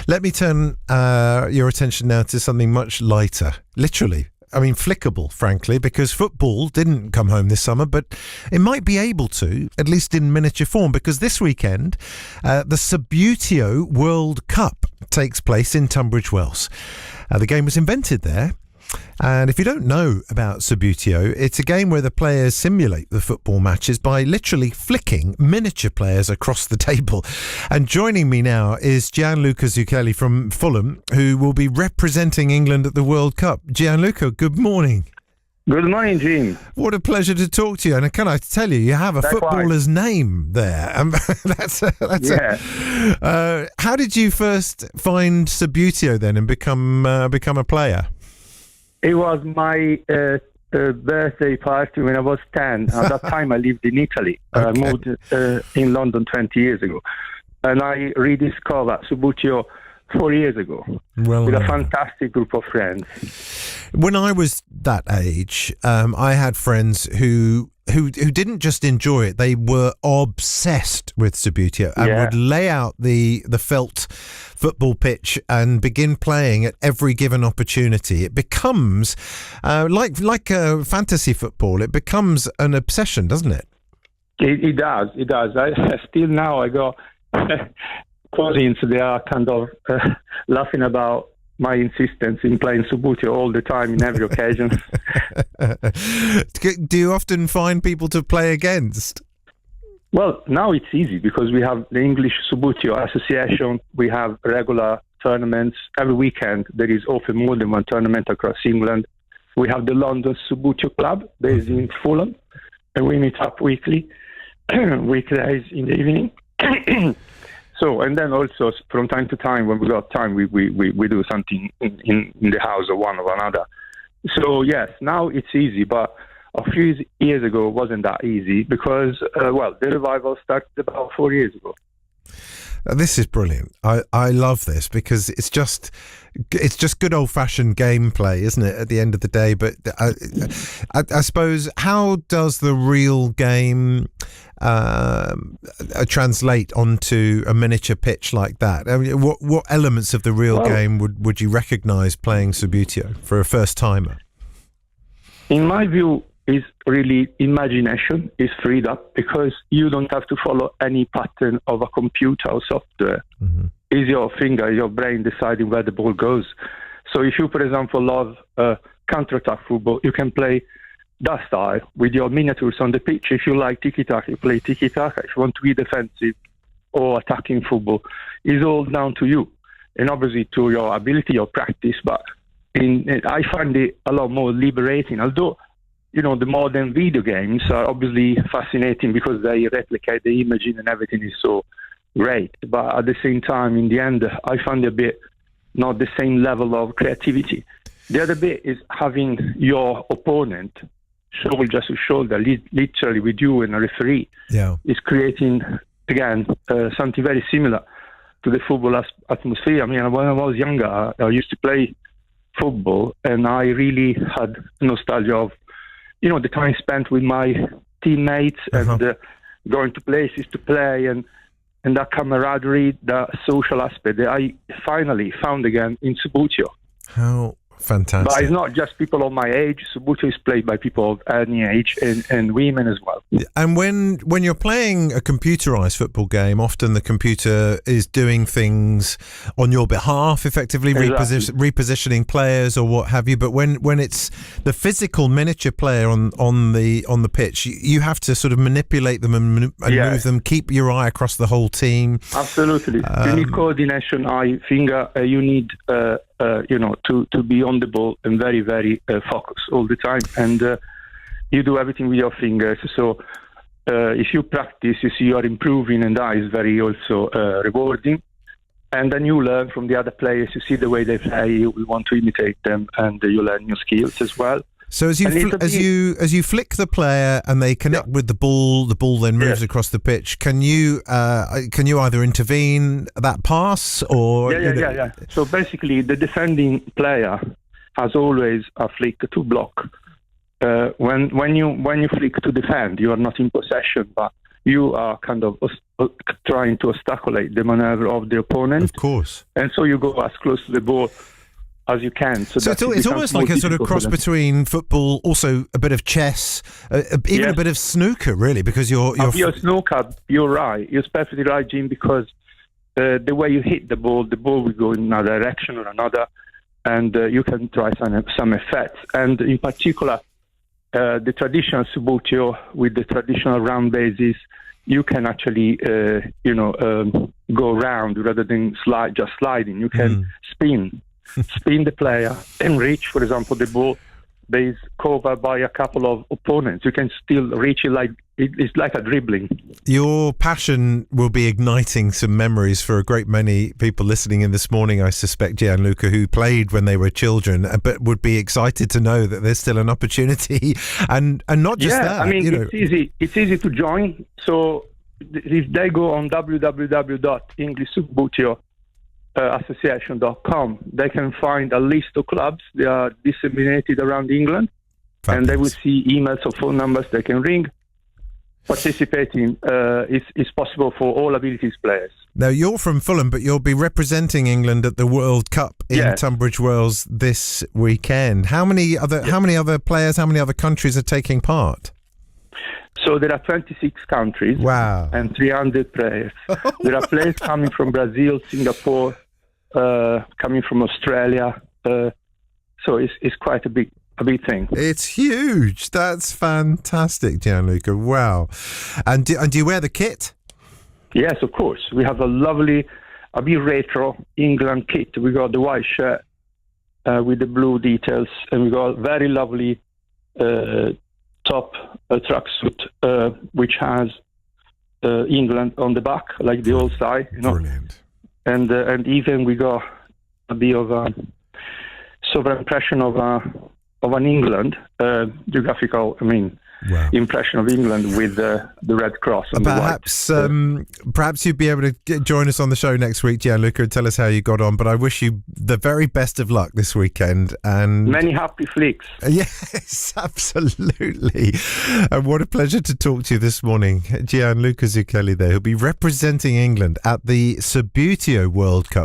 Let me turn your attention now to something much lighter, literally. I mean, flickable, frankly, because football didn't come home this summer, but it might be able to, at least in miniature form, because this weekend, the Subbuteo World Cup takes place in Tunbridge Wells. The game was invented there. And if you don't know about Subbuteo, it's a game where the players simulate the football matches by literally flicking miniature players across the table. And joining me now is Gianluca Zucchelli from Fulham, who will be representing England at the World Cup. Gianluca, good morning. Good morning, Jim. What a pleasure to talk to you. And can I tell you, you have a footballer's name there. How did you first find Subbuteo then and become a player? It was my birthday party when I was 10. At that time, I lived in Italy. Okay. I moved in London 20 years ago. And I rediscovered Subbuteo 4 years ago with a fantastic group of friends. When I was that age, I had friends who didn't just enjoy it, they were obsessed with Subbuteo and would lay out the felt football pitch and begin playing at every given opportunity. It becomes like fantasy football. It becomes an obsession, doesn't it? It does. Still now I got cousins. They are kind of laughing about my insistence in playing Subbuteo all the time in every occasion. Do you often find people to play against? Well, now it's easy because we have the English Subbuteo Association. We have regular tournaments. Every weekend there is often more than one tournament across England. We have the London Subbuteo Club based in Fulham, and we meet up weekly, weekdays in the evening. So, and then also from time to time, when we got time, we do something in the house of one or another. So yes, now it's easy, but a few years ago it wasn't that easy because, the revival started about 4 years ago. This is brilliant. I love this because it's just good old-fashioned gameplay, isn't it, at the end of the day? But I suppose, how does the real game translate onto a miniature pitch like that? I mean, what elements of the real game would you recognise playing Subbuteo for a first-timer? In my view, is really imagination is freed up because you don't have to follow any pattern of a computer or software. Mm-hmm. It's your finger, your brain deciding where the ball goes. So if you, for example, love counter-attack football, you can play that style with your miniatures on the pitch. If you like tiki-taka, you play tiki-taka. If you want to be defensive or attacking football, it's all down to you. And obviously to your ability, your practice. But I find it a lot more liberating. Although, the modern video games are obviously fascinating because they replicate the imaging and everything is so great. But at the same time, in the end, I find a bit not the same level of creativity. The other bit is having your opponent shoulder to shoulder, literally with you and a referee, is creating, again, something very similar to the football atmosphere. I mean, when I was younger, I used to play football and I really had nostalgia of the time spent with my teammates and going to places to play and that camaraderie, that social aspect that I finally found again in Subbuteo. How fantastic. But it's not just people of my age. Subbuteo is played by people of any age and women as well. And when you're playing a computerized football game, often the computer is doing things on your behalf, effectively repositioning players or what have you. But when it's the physical miniature player on the pitch, you have to sort of manipulate them and move them, keep your eye across the whole team. Absolutely. You need coordination, eye, finger. You need to be on the ball and very, very focused all the time. And you do everything with your fingers. So if you practice, you see you're improving, and that is very also rewarding. And then you learn from the other players. You see the way they play. You want to imitate them, and you learn new skills as well. So as you flick the player and they connect with the ball then moves across the pitch. Can you either intervene that pass or So basically, the defending player has always a flick to block. When you flick to defend, you are not in possession, but you are kind of trying to obstaculate the maneuver of the opponent. Of course. And so you go as close to the ball as you can. So it's almost like a sort of cross between football, also a bit of chess, even a bit of snooker, really, because you're snooker. You're right. You're perfectly right, Jim, because the way you hit the ball will go in another direction or another, and you can try some effects. And in particular, the traditional Subbuteo with the traditional round bases, you can actually, go round rather than just sliding. You can spin the player and reach, for example, the ball that is covered by a couple of opponents. You can still reach it like it's like a dribbling. Your passion will be igniting some memories for a great many people listening in this morning, I suspect, Gianluca, who played when they were children, but would be excited to know that there's still an opportunity. And not just that. I mean, it's easy. It's easy to join. So if they go on www.englishsubbuteo.association.com, they can find a list of clubs. They are disseminated around England. Fabulous. And they will see emails or phone numbers they can ring. Participating is possible for all abilities players. Now, you're from Fulham, but you'll be representing England at the World Cup in Tunbridge Wells this weekend. How many other players, how many other countries are taking part? So there are 26 countries. Wow. And 300 players. There are players coming from Brazil, Singapore, coming from Australia. So it's quite a big thing. It's huge. That's fantastic, Gianluca. Wow. And do you wear the kit? Yes, of course. We have a bit retro England kit. We got the white shirt with the blue details, and we got a very lovely top tracksuit which has England on the back, like the old side. Brilliant. And even we got a bit of a sort of impression of an England geographical, impression of England with the Red Cross and perhaps, the white. Perhaps you'd be able to join us on the show next week, Gianluca, and tell us how you got on. But I wish you the very best of luck this weekend. And many happy flicks. Yes, absolutely. And what a pleasure to talk to you this morning. Gianluca Zucchelli there, who'll be representing England at the Subbuteo World Cup.